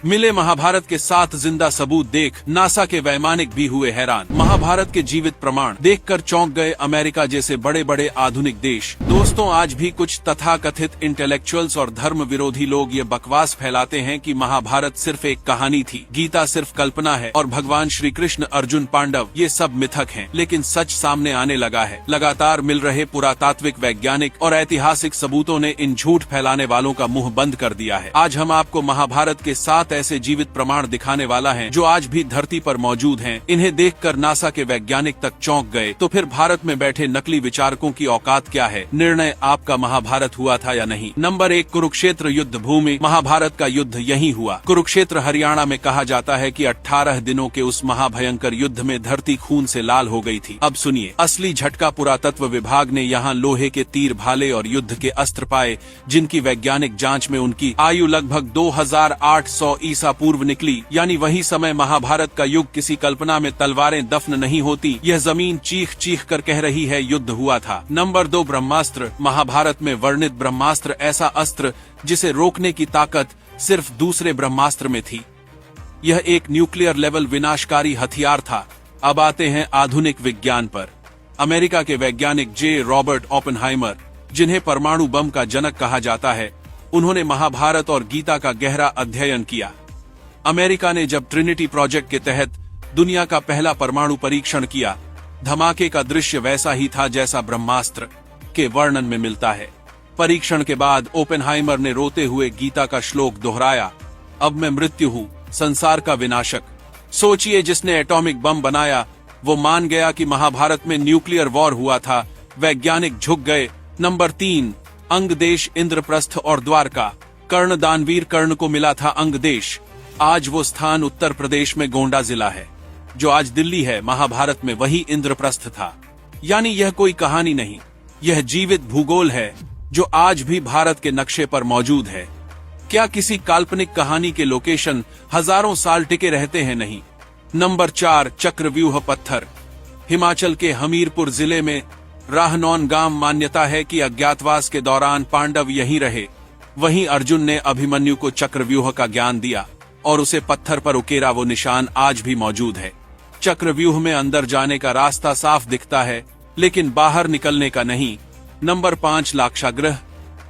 मिले महाभारत के 7 जिंदा सबूत देख नासा के वैमानिक भी हुए हैरान। महाभारत के जीवित प्रमाण देखकर चौंक गए अमेरिका जैसे बड़े बड़े आधुनिक देश। दोस्तों, आज भी कुछ तथाकथित इंटेलेक्चुअल्स और धर्म विरोधी लोग ये बकवास फैलाते हैं कि महाभारत सिर्फ एक कहानी थी, गीता सिर्फ कल्पना है और भगवान श्री कृष्ण, अर्जुन, पांडव ये सब मिथक हैं। लेकिन सच सामने आने लगा है। लगातार मिल रहे पुरातात्विक, वैज्ञानिक और ऐतिहासिक सबूतों ने इन झूठ फैलाने वालों का मुंह बंद कर दिया है। आज हम आपको महाभारत के 7 ऐसे जीवित प्रमाण दिखाने वाला है जो आज भी धरती पर मौजूद हैं। इन्हें देखकर नासा के वैज्ञानिक तक चौंक गए। तो फिर भारत में बैठे नकली विचारकों की औकात क्या है? निर्णय आपका महाभारत हुआ था या नहीं? नंबर 1, कुरुक्षेत्र युद्ध भूमि। महाभारत का युद्ध यहीं हुआ। कुरुक्षेत्र हरियाणा में कहा जाता है कि 18 दिनों के उस महाभयंकर युद्ध में धरती खून से लाल हो गई थी। अब सुनिए असली झटका। पुरातत्व विभाग ने यहाँ लोहे के तीर, भाले और युद्ध के अस्त्र पाए, जिनकी वैज्ञानिक जांच में उनकी आयु लगभग 2800 ईसा पूर्व निकली। यानी वही समय महाभारत का युग। किसी कल्पना में तलवारें दफन नहीं होती, यह जमीन चीख चीख कर कह रही है युद्ध हुआ था। नंबर 2, ब्रह्मास्त्र। महाभारत में वर्णित ब्रह्मास्त्र ऐसा अस्त्र जिसे रोकने की ताकत सिर्फ दूसरे ब्रह्मास्त्र में थी। यह एक न्यूक्लियर लेवल विनाशकारी हथियार था। अब आते हैं आधुनिक विज्ञान पर। अमेरिका के वैज्ञानिक जे. रॉबर्ट ओपेनहाइमर, जिन्हें परमाणु बम का जनक कहा जाता है, उन्होंने महाभारत और गीता का गहरा अध्ययन किया। अमेरिका ने जब ट्रिनिटी प्रोजेक्ट के तहत दुनिया का पहला परमाणु परीक्षण किया, धमाके का दृश्य वैसा ही था जैसा ब्रह्मास्त्र के वर्णन में मिलता है। परीक्षण के बाद ओपेनहाइमर ने रोते हुए गीता का श्लोक दोहराया, अब मैं मृत्यु हूँ, संसार का विनाशक। सोचिए, जिसने एटॉमिक बम बनाया वो मान गया कि महाभारत में न्यूक्लियर वॉर हुआ था। वैज्ञानिक झुक गए। नंबर 3, अंग देश, इंद्रप्रस्थ और द्वारका। कर्ण, दानवीर कर्ण को मिला था अंग देश। आज वो स्थान उत्तर प्रदेश में गोंडा जिला है। जो आज दिल्ली है, महाभारत में वही इंद्रप्रस्थ था। यानी यह कोई कहानी नहीं, यह जीवित भूगोल है जो आज भी भारत के नक्शे पर मौजूद है। क्या किसी काल्पनिक कहानी के लोकेशन हजारों साल टिके रहते हैं? नहीं। नंबर 4, चक्रव्यूह पत्थर। हिमाचल के हमीरपुर जिले में राहनौन गांव मान्यता है कि अज्ञातवास के दौरान पांडव यहीं रहे। वहीं अर्जुन ने अभिमन्यु को चक्रव्यूह का ज्ञान दिया और उसे पत्थर पर उकेरा वो निशान आज भी मौजूद है। चक्रव्यूह में अंदर जाने का रास्ता साफ दिखता है, लेकिन बाहर निकलने का नहीं। नंबर 5, लाक्षागृह।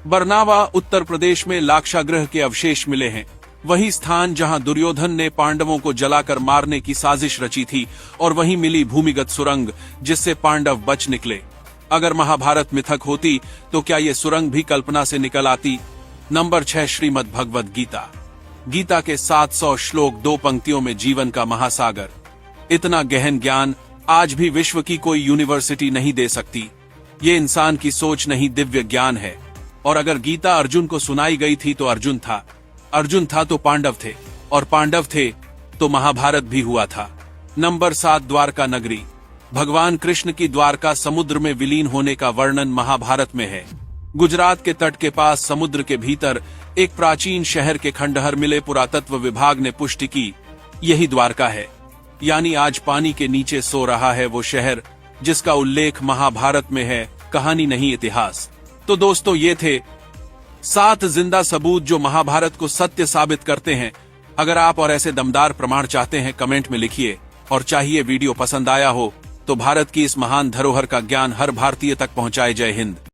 बरनावा, उत्तर प्रदेश में लाक्षागृह के अवशेष मिले हैं। वही स्थान जहां दुर्योधन ने पांडवों को जलाकर मारने की साजिश रची थी, और वहीं मिली भूमिगत सुरंग जिससे पांडव बच निकले। अगर महाभारत मिथक होती तो क्या ये सुरंग भी कल्पना से निकल आती? नंबर 6, श्रीमद् भगवद गीता। गीता के 700 श्लोक, 2 पंक्तियों में जीवन का महासागर। इतना गहन ज्ञान आज भी विश्व की कोई यूनिवर्सिटी नहीं दे सकती। ये इंसान की सोच नहीं, दिव्य ज्ञान है। और अगर गीता अर्जुन को सुनाई गई थी तो अर्जुन था तो पांडव थे, और पांडव थे तो महाभारत भी हुआ था। नंबर 7, द्वारका नगरी। भगवान कृष्ण की द्वारका समुद्र में विलीन होने का वर्णन महाभारत में है। गुजरात के तट के पास समुद्र के भीतर एक प्राचीन शहर के खंडहर मिले। पुरातत्व विभाग ने पुष्टि की, यही द्वारका है। यानी आज पानी के नीचे सो रहा है वो शहर जिसका उल्लेख महाभारत में है, कहानी नहीं इतिहास। तो दोस्तों, ये थे 7 जिंदा सबूत जो महाभारत को सत्य साबित करते हैं। अगर आप और ऐसे दमदार प्रमाण चाहते हैं, कमेंट में लिखिए। और चाहिए वीडियो पसंद आया हो तो भारत की इस महान धरोहर का ज्ञान हर भारतीय तक पहुंचाए। जय हिंद।